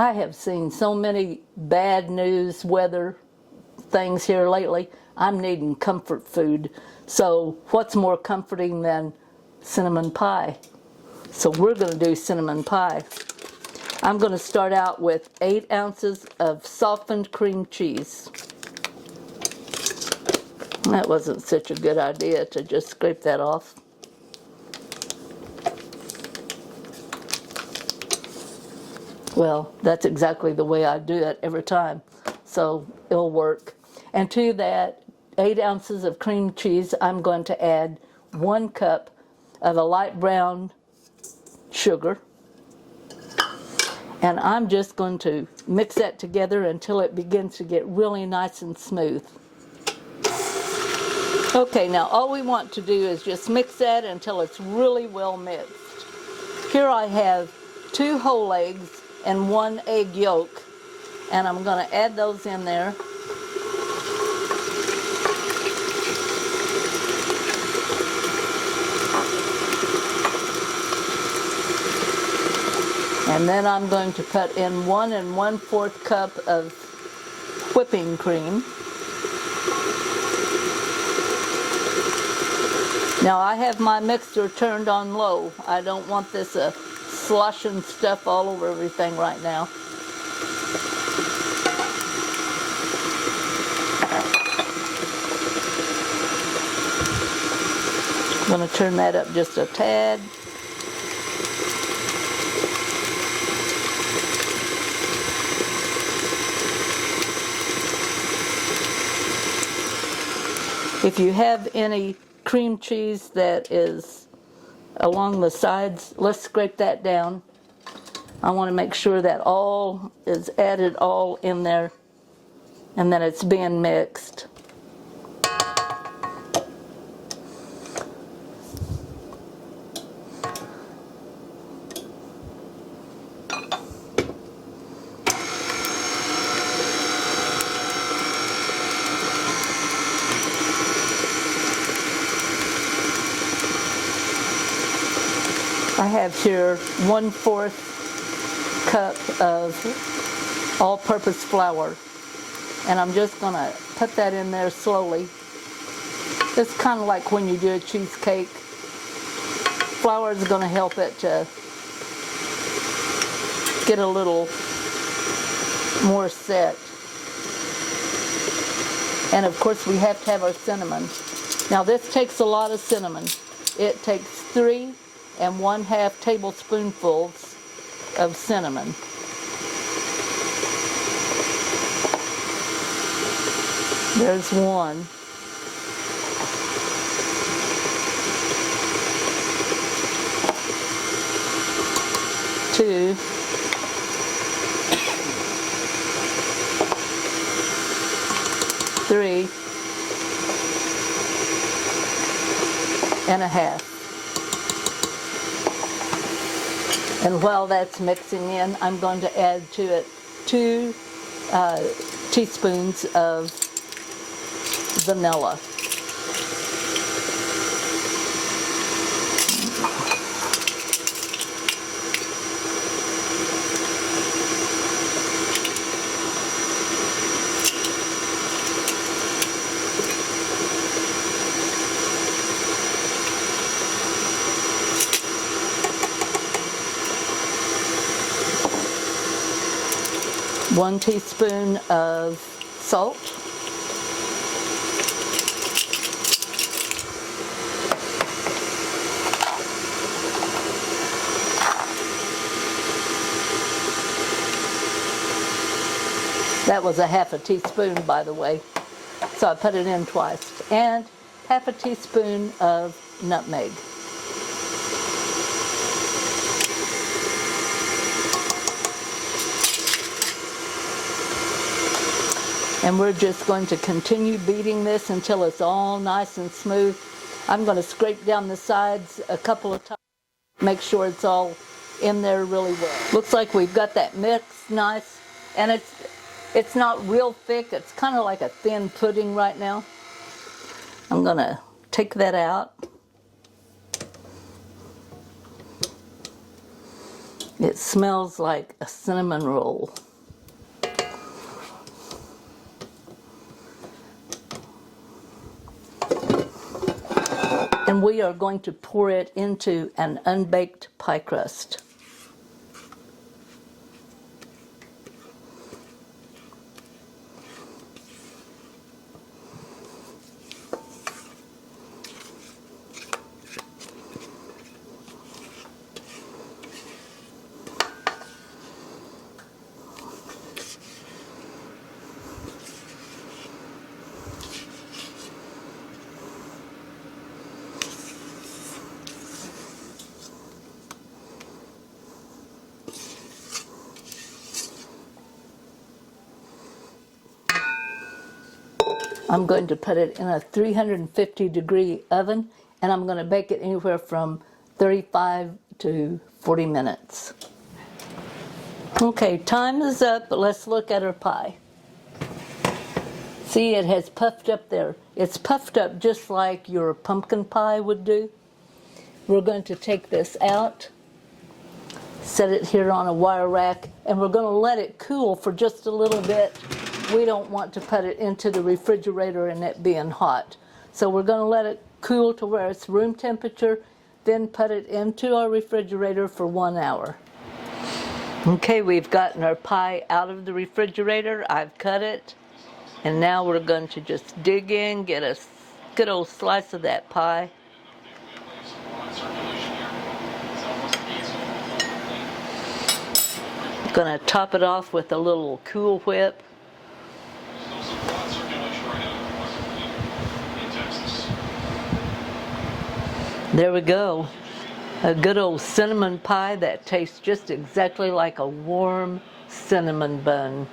I have seen so many bad news weather things here lately. I'm needing comfort food. So what's more comforting than cinnamon pie? So we're going to do cinnamon pie. I'm going to start out with 8 ounces of softened cream cheese. That wasn't such a good idea to just scrape that off. Well, that's exactly the way I do it every time, so it'll work. And to that 8 ounces of cream cheese, I'm going to add 1 cup of a light brown sugar. And I'm just going to mix that together until it begins to get really nice and smooth. Okay, now all we want to do is just mix that until it's really well mixed. Here I have 2 whole eggs and 1 egg yolk, and I'm going to add those in there. And then I'm going to put in 1 1/4 cup of whipping cream. Now I have my mixer turned on low. I don't want this slushing stuff all over everything right now. I'm going to turn that up just a tad. If you have any cream cheese that is along the sides, let's scrape that down. I want to make sure that all is added all in there and that it's being mixed. I have here 1/4 cup of all-purpose flour, and I'm just going to put that in there slowly. It's kind of like when you do a cheesecake. Flour is going to help it to get a little more set. And of course we have to have our cinnamon. Now this takes a lot of cinnamon. It takes 3 1/2 tablespoonfuls of cinnamon. There's 1. Two. 3 1/2. And while that's mixing in, I'm going to add to it 2 teaspoons of vanilla. One teaspoon of salt. That was a 1/2 teaspoon, by the way, so I put it in twice. And 1/2 teaspoon of nutmeg. And we're just going to continue beating this until it's all nice and smooth. I'm going to scrape down the sides a couple of times, make sure it's all in there really well. Looks like we've got that mixed nice, and it's not real thick. It's kind of like a thin pudding right now. I'm going to take that out. It smells like a cinnamon roll. And we are going to pour it into an unbaked pie crust. I'm going to put it in a 350-degree oven, and I'm going to bake it anywhere from 35 to 40 minutes. Okay, time is up, but let's look at our pie. See, it has puffed up there. It's puffed up just like your pumpkin pie would do. We're going to take this out, set it here on a wire rack, and we're going to let it cool for just a little bit. We don't want to put it into the refrigerator and it being hot. So we're going to let it cool to where it's room temperature, then put it into our refrigerator for 1 hour. Okay, we've gotten our pie out of the refrigerator. I've cut it. And now we're going to just dig in, get a good old slice of that pie. Going to top it off with a little Cool Whip. There we go. A good old cinnamon pie that tastes just exactly like a warm cinnamon bun.